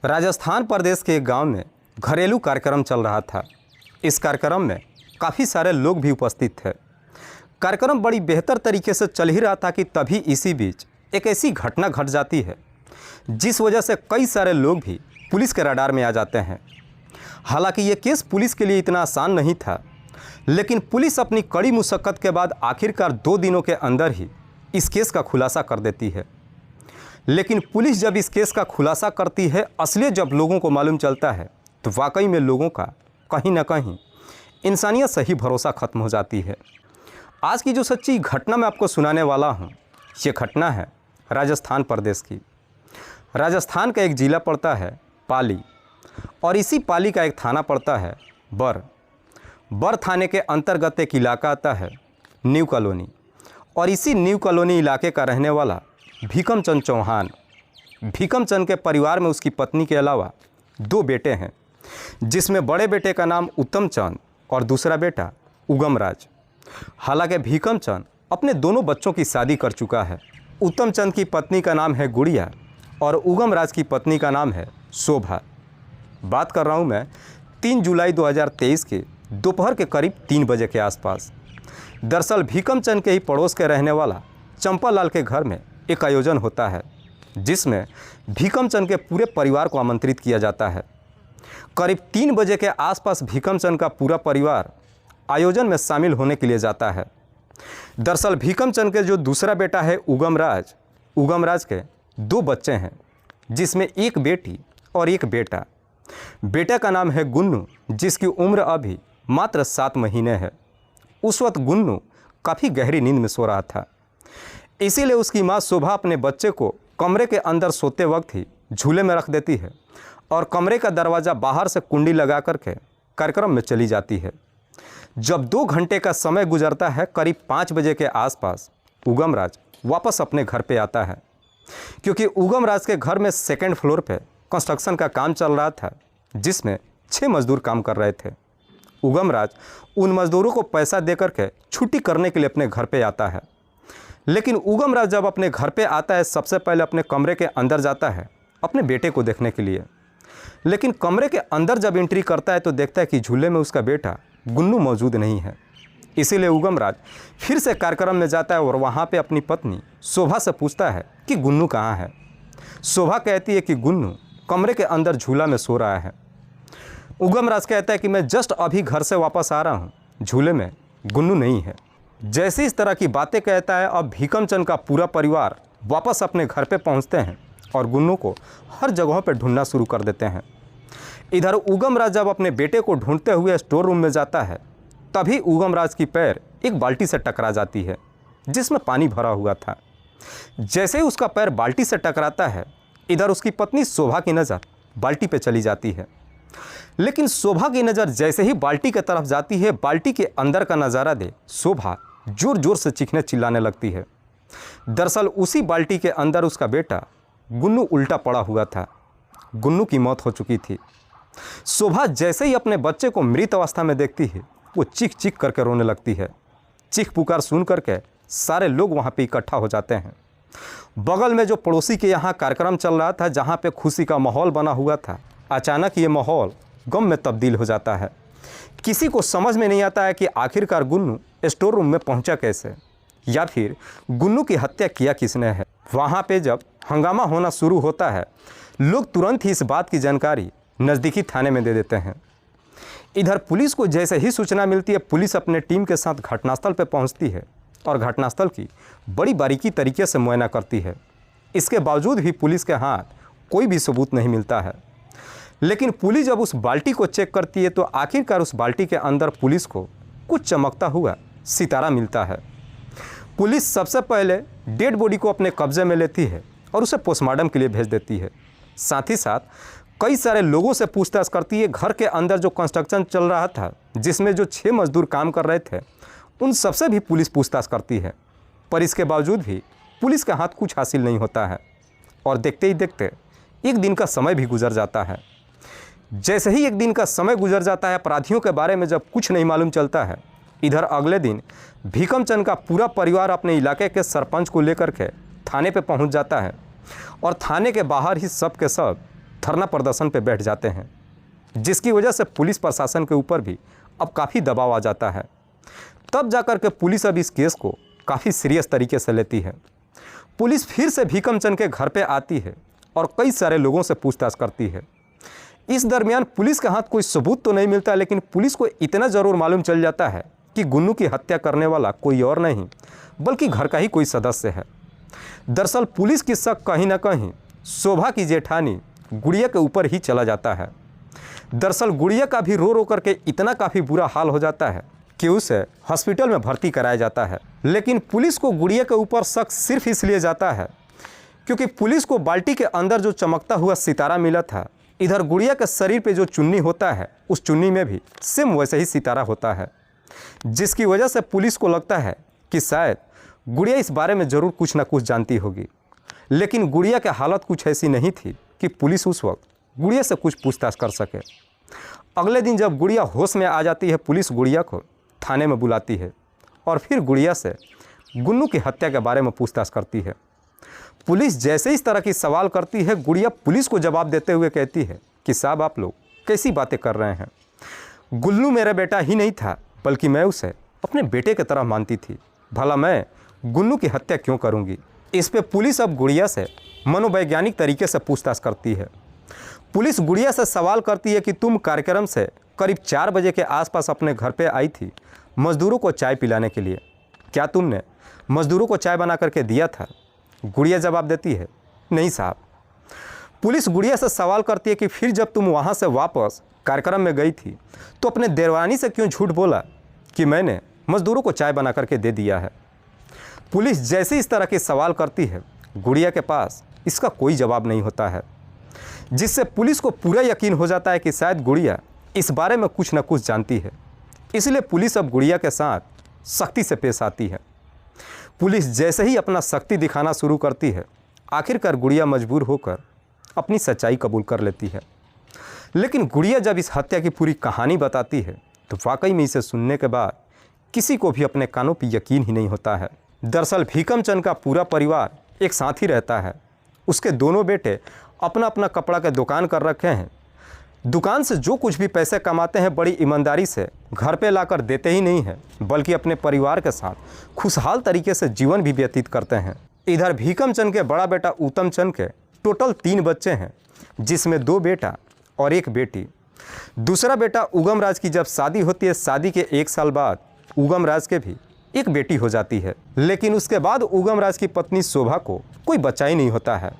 राजस्थान प्रदेश के एक गांव में घरेलू कार्यक्रम चल रहा था। इस कार्यक्रम में काफ़ी सारे लोग भी उपस्थित थे। कार्यक्रम बड़ी बेहतर तरीके से चल ही रहा था कि तभी इसी बीच एक ऐसी घटना घट जाती है जिस वजह से कई सारे लोग भी पुलिस के रडार में आ जाते हैं। हालांकि ये केस पुलिस के लिए इतना आसान नहीं था, लेकिन पुलिस अपनी कड़ी मुशक्क़त के बाद आखिरकार 2 दिनों के अंदर ही इस केस का खुलासा कर देती है। लेकिन पुलिस जब इस केस का खुलासा करती है, असलियत जब लोगों को मालूम चलता है, तो वाकई में लोगों का कहीं ना कहीं इंसानियत से ही भरोसा ख़त्म हो जाती है। आज की जो सच्ची घटना मैं आपको सुनाने वाला हूँ, ये घटना है राजस्थान प्रदेश की। राजस्थान का एक ज़िला पड़ता है पाली, और इसी पाली का एक थाना पड़ता है बर थाने के अंतर्गत एक इलाका आता है न्यू कॉलोनी, और इसी न्यू कॉलोनी इलाके का रहने वाला भीकम चंद चौहान। भीकम चंद के परिवार में उसकी पत्नी के अलावा 2 बेटे हैं, जिसमें बड़े बेटे का नाम उत्तम चंद और दूसरा बेटा उगम राज। हालांकि भीकम चंद अपने दोनों बच्चों की शादी कर चुका है। उत्तम चंद की पत्नी का नाम है गुड़िया और उगम राज की पत्नी का नाम है शोभा। बात कर रहा हूँ मैं 3 जुलाई 2023 के दोपहर के करीब 3 बजे के आसपास। दरअसल भीकम चंद के ही पड़ोस के रहने वाला चंपालाल के घर में एक आयोजन होता है, जिसमें भीकम चंद के पूरे परिवार को आमंत्रित किया जाता है। करीब 3 बजे के आसपास भीकम चंद का पूरा परिवार आयोजन में शामिल होने के लिए जाता है। दरअसल भीकम चंद के जो दूसरा बेटा है उगम राज के 2 बच्चे हैं, जिसमें एक बेटी और एक बेटा। बेटा का नाम है गुन्नू, जिसकी उम्र अभी मात्र 7 महीने है। उस वक्त गुन्नू काफ़ी गहरी नींद में सो रहा था, इसीलिए उसकी माँ शोभा अपने बच्चे को कमरे के अंदर सोते वक्त ही झूले में रख देती है और कमरे का दरवाज़ा बाहर से कुंडी लगा करके कार्यक्रम में चली जाती है। जब 2 घंटे का समय गुजरता है, करीब 5 बजे के आसपास उगम राज वापस अपने घर पे आता है, क्योंकि उगम राज के घर में 2nd फ्लोर पे कंस्ट्रक्शन का काम चल रहा था, जिसमें 6 मजदूर काम कर रहे थे। उगम राज उन मजदूरों को पैसा दे करके छुट्टी करने के लिए अपने घर पे आता है। लेकिन उगम राज जब अपने घर पे आता है, सबसे पहले अपने कमरे के अंदर जाता है अपने बेटे को देखने के लिए। लेकिन कमरे के अंदर जब एंट्री करता है तो देखता है कि झूले में उसका बेटा गुन्नू मौजूद नहीं है। इसीलिए उगम राज फिर से कार्यक्रम में जाता है और वहाँ पे अपनी पत्नी शोभा से पूछता है कि गुन्नू कहाँ है। शोभा कहती है कि गुन्नू कमरे के अंदर झूला में सो रहा है। उगम राज कहता है कि मैं जस्ट अभी घर से वापस आ रहा हूँ, झूले में गुन्नू नहीं है। जैसे इस तरह की बातें कहता है, अब भीकम चंद का पूरा परिवार वापस अपने घर पे पहुँचते हैं और गुन्नू को हर जगहों पे ढूंढना शुरू कर देते हैं। इधर उगम राज जब अपने बेटे को ढूंढते हुए स्टोर रूम में जाता है, तभी उगम राज की पैर एक बाल्टी से टकरा जाती है, जिसमें पानी भरा हुआ था। जैसे ही उसका पैर बाल्टी से टकराता है, इधर उसकी पत्नी शोभा की नज़र बाल्टी पे चली जाती है। लेकिन शोभा की नज़र जैसे ही बाल्टी की तरफ जाती है, बाल्टी के अंदर का नज़ारा देख शोभा जोर जोर से चीखने चिल्लाने लगती है। दरअसल उसी बाल्टी के अंदर उसका बेटा गुन्नू उल्टा पड़ा हुआ था। गुन्नू की मौत हो चुकी थी। शोभा जैसे ही अपने बच्चे को मृत अवस्था में देखती है, वो चीख चीख करके रोने लगती है। चीख पुकार सुन करके सारे लोग वहाँ पे इकट्ठा हो जाते हैं। बगल में जो पड़ोसी के यहाँ कार्यक्रम चल रहा था, जहाँ पे खुशी का माहौल बना हुआ था, अचानक ये माहौल गम में तब्दील हो जाता है। किसी को समझ में नहीं आता है कि आखिरकार गुन्नू स्टोर रूम में पहुंचा कैसे, या फिर गुन्नू की हत्या किया किसने है। वहां पे जब हंगामा होना शुरू होता है, लोग तुरंत ही इस बात की जानकारी नज़दीकी थाने में दे देते हैं। इधर पुलिस को जैसे ही सूचना मिलती है, पुलिस अपने टीम के साथ घटनास्थल पर पहुँचती है और घटनास्थल की बड़ी बारीकी तरीके से मुआयना करती है। इसके बावजूद भी पुलिस के हाथ कोई भी सबूत नहीं मिलता है। लेकिन पुलिस जब उस बाल्टी को चेक करती है, तो आखिरकार उस बाल्टी के अंदर पुलिस को कुछ चमकता हुआ सितारा मिलता है। पुलिस सबसे पहले डेड बॉडी को अपने कब्जे में लेती है और उसे पोस्टमार्टम के लिए भेज देती है। साथ ही साथ कई सारे लोगों से पूछताछ करती है। घर के अंदर जो कंस्ट्रक्शन चल रहा था, जिसमें जो 6 मजदूर काम कर रहे थे, उन सबसे भी पुलिस पूछताछ करती है। पर इसके बावजूद भी पुलिस के हाथ कुछ हासिल नहीं होता है और देखते ही देखते एक दिन का समय भी गुजर जाता है। जैसे ही एक दिन का समय गुजर जाता है, अपराधियों के बारे में जब कुछ नहीं मालूम चलता है, इधर अगले दिन भीकम चंद का पूरा परिवार अपने इलाके के सरपंच को लेकर के थाने पे पहुंच जाता है और थाने के बाहर ही सब के सब धरना प्रदर्शन पर बैठ जाते हैं, जिसकी वजह से पुलिस प्रशासन के ऊपर भी अब काफ़ी दबाव आ जाता है। तब जाकर के पुलिस अब इस केस को काफ़ी सीरियस तरीके से लेती है। पुलिस फिर से भीकम चंद के घर पे आती है और कई सारे लोगों से पूछताछ करती है। इस दरमियान पुलिस के हाथ कोई सबूत तो नहीं मिलता, लेकिन पुलिस को इतना ज़रूर मालूम चल जाता है कि गुन्नू की हत्या करने वाला कोई और नहीं बल्कि घर का ही कोई सदस्य है। दरअसल पुलिस की शक कहीं ना कहीं शोभा की जेठानी गुड़िया के ऊपर ही चला जाता है। दरअसल गुड़िया का भी रो रो करके इतना काफ़ी बुरा हाल हो जाता है कि उसे हॉस्पिटल में भर्ती कराया जाता है। लेकिन पुलिस को गुड़िया के ऊपर शक सिर्फ इसलिए जाता है क्योंकि पुलिस को बाल्टी के अंदर जो चमकता हुआ सितारा मिला था, इधर गुड़िया के शरीर पे जो चुन्नी होता है उस चुन्नी में भी सेम वैसे ही सितारा होता है, जिसकी वजह से पुलिस को लगता है कि शायद गुड़िया इस बारे में ज़रूर कुछ ना कुछ जानती होगी। लेकिन गुड़िया की हालत कुछ ऐसी नहीं थी कि पुलिस उस वक्त गुड़िया से कुछ पूछताछ कर सके। अगले दिन जब गुड़िया होश में आ जाती है, पुलिस गुड़िया को थाने में बुलाती है और फिर गुड़िया से गुन्नू की हत्या के बारे में पूछताछ करती है। पुलिस जैसे इस तरह की सवाल करती है, गुड़िया पुलिस को जवाब देते हुए कहती है कि साहब आप लोग कैसी बातें कर रहे हैं, गुल्लू मेरा बेटा ही नहीं था बल्कि मैं उसे अपने बेटे की तरह मानती थी, भला मैं गुन्नू की हत्या क्यों करूंगी। इस पे पुलिस अब गुड़िया से मनोवैज्ञानिक तरीके से पूछताछ करती है। पुलिस गुड़िया से सवाल करती है कि तुम कार्यक्रम से करीब 4 बजे के आसपास अपने घर पे आई थी मज़दूरों को चाय पिलाने के लिए, क्या तुमने मज़दूरों को चाय बना करके दिया था? गुड़िया जवाब देती है नहीं साहब। पुलिस गुड़िया से सवाल करती है कि फिर जब तुम वहाँ से वापस कार्यक्रम में गई थी तो अपने देवरानी से क्यों झूठ बोला कि मैंने मज़दूरों को चाय बना करके दे दिया है। पुलिस जैसे इस तरह के सवाल करती है, गुड़िया के पास इसका कोई जवाब नहीं होता है, जिससे पुलिस को पूरा यकीन हो जाता है कि शायद गुड़िया इस बारे में कुछ न कुछ जानती है। इसलिए पुलिस अब गुड़िया के साथ सख्ती से पेश आती है। पुलिस जैसे ही अपना सख्ती दिखाना शुरू करती है, आखिरकार गुड़िया मजबूर होकर अपनी सच्चाई कबूल कर लेती है। लेकिन गुड़िया जब इस हत्या की पूरी कहानी बताती है तो वाकई में इसे सुनने के बाद किसी को भी अपने कानों पर यकीन ही नहीं होता है। दरअसल भीकम चंद का पूरा परिवार एक साथ ही रहता है। उसके दोनों बेटे अपना अपना कपड़ा का दुकान कर रखे हैं। दुकान से जो कुछ भी पैसे कमाते हैं बड़ी ईमानदारी से घर पे लाकर देते ही नहीं हैं, बल्कि अपने परिवार के साथ खुशहाल तरीके से जीवन भी व्यतीत करते हैं। इधर भीकम चंद के बड़ा बेटा उत्तम चंद के टोटल 3 बच्चे हैं, जिसमें 2 बेटा और 1 बेटी। दूसरा बेटा उगम राज की जब शादी होती है, शादी के 1 साल बाद उगम राज के भी एक बेटी हो जाती है। लेकिन उसके बाद उगम राज की पत्नी शोभा को कोई बच्चा ही नहीं होता है।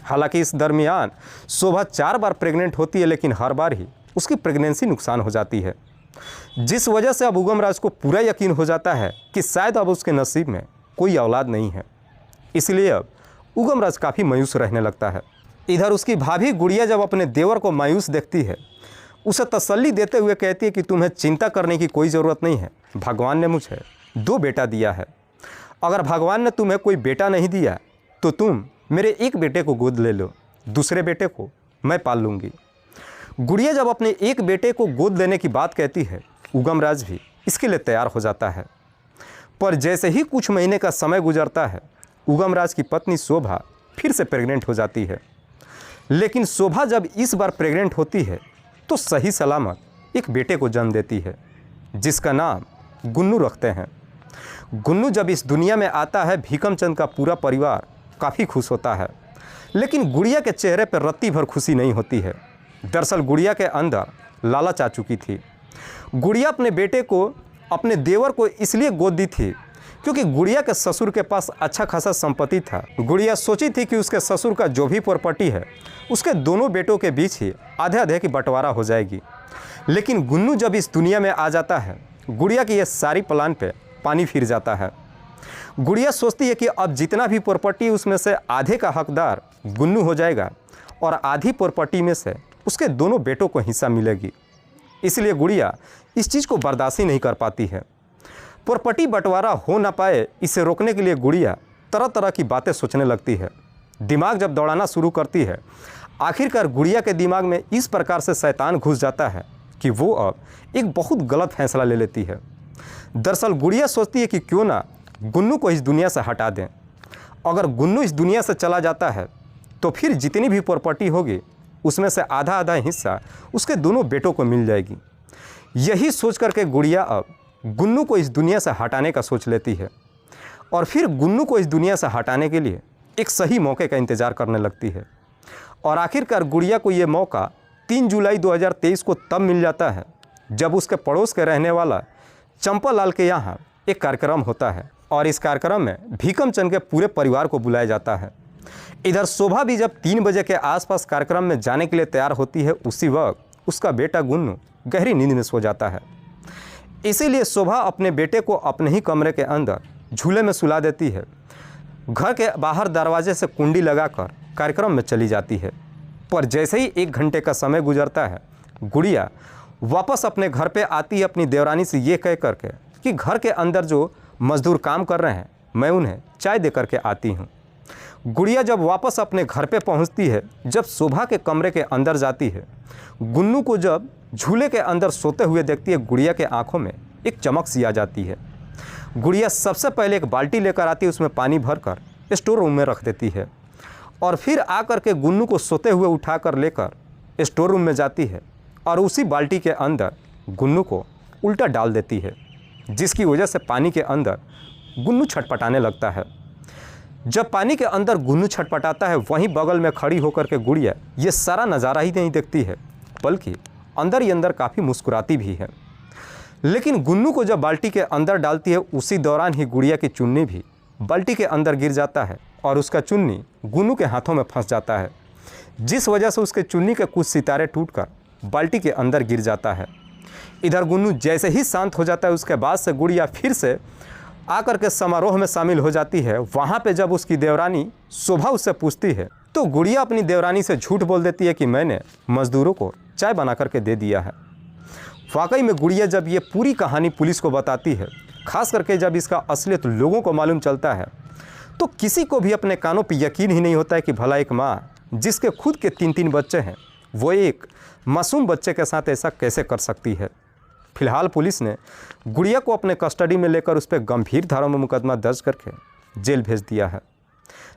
हालांकि इस दरमियान शोभा 4 बार प्रेग्नेंट होती है, लेकिन हर बार ही उसकी प्रेगनेंसी नुकसान हो जाती है, जिस वजह से अब उगम राज को पूरा यकीन हो जाता है कि शायद अब उसके नसीब में कोई औलाद नहीं है। इसलिए अब उगम राज काफ़ी मायूस रहने लगता है। इधर उसकी भाभी गुड़िया जब अपने देवर को मायूस देखती है, उसे तसल्ली देते हुए कहती है कि तुम्हें चिंता करने की कोई ज़रूरत नहीं है, भगवान ने मुझे 2 बेटा दिया है। अगर भगवान ने तुम्हें कोई बेटा नहीं दिया तो तुम मेरे एक बेटे को गोद ले लो, दूसरे बेटे को मैं पाल लूँगी। गुड़िया जब अपने एक बेटे को गोद लेने की बात कहती है, उगम राज भी इसके लिए तैयार हो जाता है। पर जैसे ही कुछ महीने का समय गुजरता है, उगम राज की पत्नी शोभा फिर से प्रेग्नेंट हो जाती है। लेकिन शोभा जब इस बार प्रेग्नेंट होती है तो सही सलामत एक बेटे को जन्म देती है, जिसका नाम गुन्नू रखते हैं। गुन्नू जब इस दुनिया में आता है, भीकम चंद का पूरा परिवार काफ़ी खुश होता है, लेकिन गुड़िया के चेहरे पर रत्ती भर खुशी नहीं होती है। दरअसल गुड़िया के अंदर लालच आ चुकी थी। गुड़िया अपने बेटे को अपने देवर को इसलिए गोद दी थी क्योंकि गुड़िया के ससुर के पास अच्छा खासा संपत्ति था। गुड़िया सोची थी कि उसके ससुर का जो भी प्रॉपर्टी है उसके दोनों बेटों के बीच ही आधे आधे की बंटवारा हो जाएगी। लेकिन गुन्नू जब इस दुनिया में आ जाता है, गुड़िया की यह सारी प्लान पे पानी फिर जाता है। गुड़िया सोचती है कि अब जितना भी प्रॉपर्टी उसमें से आधे का हकदार गुन्नू हो जाएगा और आधी प्रॉपर्टी में से उसके दोनों बेटों को हिस्सा मिलेगी। इसलिए गुड़िया इस चीज़ को बर्दाश्त ही नहीं कर पाती है। प्रॉपर्टी बंटवारा हो ना पाए, इसे रोकने के लिए गुड़िया तरह तरह की बातें सोचने लगती है। दिमाग जब दौड़ाना शुरू करती है, आखिरकार गुड़िया के दिमाग में इस प्रकार से शैतान घुस जाता है कि वो अब एक बहुत गलत फैसला ले लेती है। दरअसल गुड़िया सोचती है कि क्यों ना गुन्नू को इस दुनिया से हटा दें। अगर गुन्नू इस दुनिया से चला जाता है तो फिर जितनी भी प्रॉपर्टी होगी उसमें से आधा आधा हिस्सा उसके दोनों बेटों को मिल जाएगी। यही सोच करके गुड़िया अब गुन्नू को इस दुनिया से हटाने का सोच लेती है और फिर गुन्नू को इस दुनिया से हटाने के लिए एक सही मौके का इंतज़ार करने लगती है। और आखिरकार गुड़िया को ये मौका 3 जुलाई 2023 को तब मिल जाता है जब उसके पड़ोस के रहने वाला चंपालाल के यहाँ एक कार्यक्रम होता है और इस कार्यक्रम में भीकम चंद के पूरे परिवार को बुलाया जाता है। इधर शोभा भी जब 3 बजे के आसपास कार्यक्रम में जाने के लिए तैयार होती है, उसी वक्त उसका बेटा गुन्नू गहरी नींद में सो जाता है। इसीलिए शोभा अपने बेटे को अपने ही कमरे के अंदर झूले में सुला देती है। घर के बाहर दरवाजे से कुंडी लगाकर कार्यक्रम में चली जाती है। पर जैसे ही 1 घंटे का समय गुजरता है, गुड़िया वापस अपने घर पे आती है अपनी देवरानी से ये कह करके कि घर के अंदर जो मजदूर काम कर रहे हैं मैं उन्हें चाय दे करके आती हूँ। गुड़िया जब वापस अपने घर पे पहुँचती है, जब शोभा के कमरे के अंदर जाती है, गुन्नू को जब झूले के अंदर सोते हुए देखती है, गुड़िया के आंखों में एक चमक सी आ जाती है। गुड़िया सबसे पहले एक बाल्टी लेकर आती है, उसमें पानी भरकर स्टोर रूम में रख देती है और फिर आकर के गुन्नू को सोते हुए उठाकर लेकर स्टोर रूम में जाती है और उसी बाल्टी के अंदर गुन्नू को उल्टा डाल देती है, जिसकी वजह से पानी के अंदर गुन्नू छटपटाने लगता है। जब पानी के अंदर गुन्नू छटपटाता है, वहीं बगल में खड़ी होकर के गुड़िया ये सारा नज़ारा ही नहीं देखती है, बल्कि अंदर ही अंदर काफ़ी मुस्कुराती भी है। लेकिन गुन्नू को जब बाल्टी के अंदर डालती है, उसी दौरान ही गुड़िया की चुन्नी भी बाल्टी के अंदर गिर जाता है और उसका चुन्नी गुन्नू के हाथों में फंस जाता है, जिस वजह से उसके चुन्नी के कुछ सितारे टूटकर बाल्टी के अंदर गिर जाता है। इधर गुन्नू जैसे ही शांत हो जाता है, उसके बाद से गुड़िया फिर से आकर के समारोह में शामिल हो जाती है। वहाँ पे जब उसकी देवरानी शोभा उससे पूछती है तो गुड़िया अपनी देवरानी से झूठ बोल देती है कि मैंने मज़दूरों को चाय बना करके दे दिया है। वाकई में गुड़िया जब ये पूरी कहानी पुलिस को बताती है, खास करके जब इसका असलियत लोगों को मालूम चलता है, तो किसी को भी अपने कानों पर यकीन ही नहीं होता है कि भला एक माँ जिसके खुद के 3-3 बच्चे हैं, वो एक मासूम बच्चे के साथ ऐसा कैसे कर सकती है। फिलहाल पुलिस ने गुड़िया को अपने कस्टडी में लेकर उस पर गंभीर धाराओं में मुकदमा दर्ज करके जेल भेज दिया है।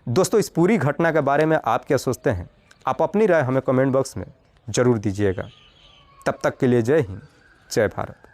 दोस्तों, इस पूरी घटना के बारे में आप क्या सोचते हैं? आप अपनी राय हमें कमेंट बॉक्स में ज़रूर दीजिएगा। तब तक के लिए जय हिंद, जय भारत।